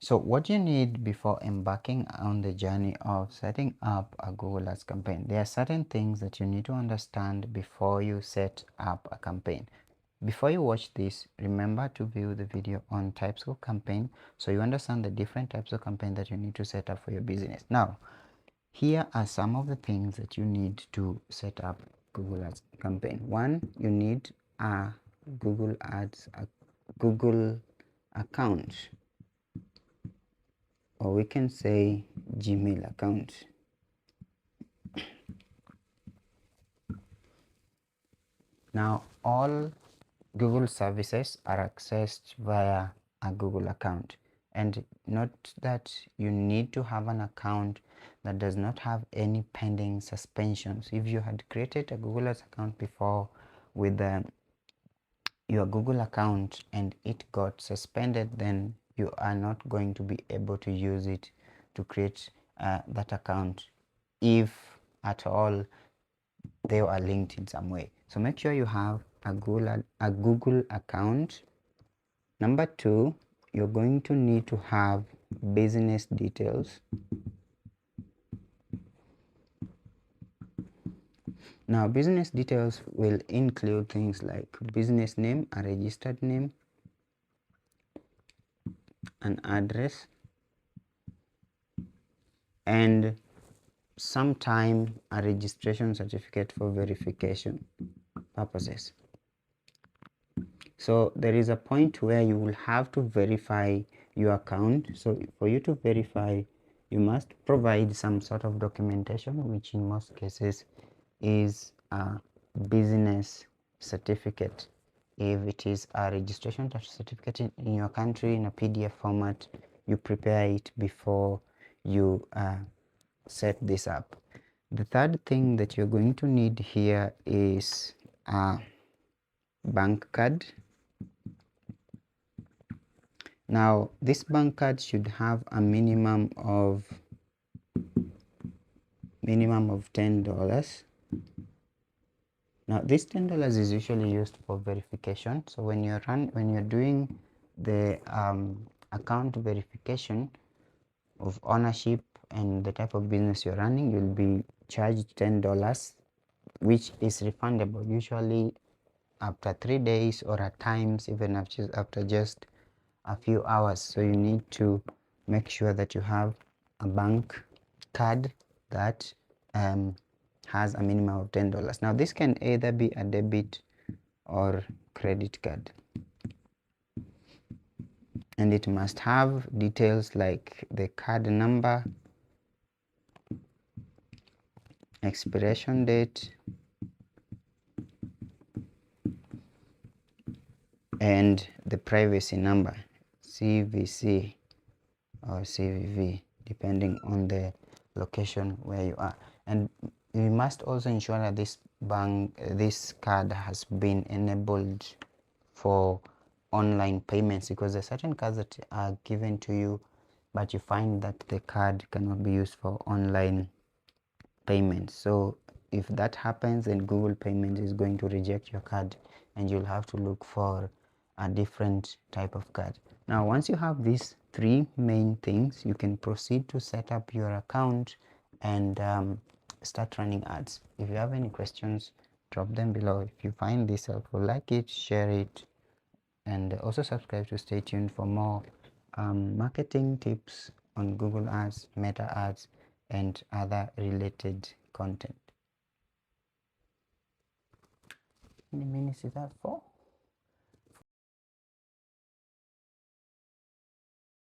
So what you need before embarking on the journey of setting up a Google Ads campaign, there are certain things that you need to understand before you set up a campaign. Before you watch this, remember to view the video on types of campaign so you understand the different types of campaign that you need to set up for your business. Now, here are some of the things that you need to set up Google Ads campaign. One, you need a Google account, or we can say Gmail account. Now, all Google services are accessed via a Google account, and note that you need to have an account that does not have any pending suspensions. If you had created a Google Ads account before with your Google account and it got suspended, then you are not going to be able to use it to create that account, if at all they are linked in some way. So make sure you have a Google account. Number two, you're going to need to have business details. Now, business details will include things like business name, a registered name, an address, and sometime a registration certificate for verification purposes. So there is a point where you will have to verify your account. So for you to verify, you must provide some sort of documentation, which in most cases is a business certificate. If it is a registration certificate in your country in a PDF format, you prepare it before you set this up. The third thing that you're going to need here is a bank card. Now, this bank card should have a minimum of $10. Now, this $10 is usually used for verification. So when you're doing the account verification of ownership and the type of business you're running, you'll be charged $10, which is refundable usually after 3 days, or at times even after just a few hours. So you need to make sure that you have a bank card that has a minimum of $10. Now, this can either be a debit or credit card, and it must have details like the card number, expiration date, and the privacy number, CVC or CVV, depending on the location where you are. And you must also ensure that this card has been enabled for online payments, because there are certain cards that are given to you, but you find that the card cannot be used for online payments. So if that happens, then Google Payments is going to reject your card, and you'll have to look for a different type of card. Now, once you have these three main things, you can proceed to set up your account and start running ads. If you have any questions, drop them below. If you find this helpful, like it, share it, and also subscribe to stay tuned for more marketing tips on Google Ads, Meta Ads, and other related content. How many minutes is that for?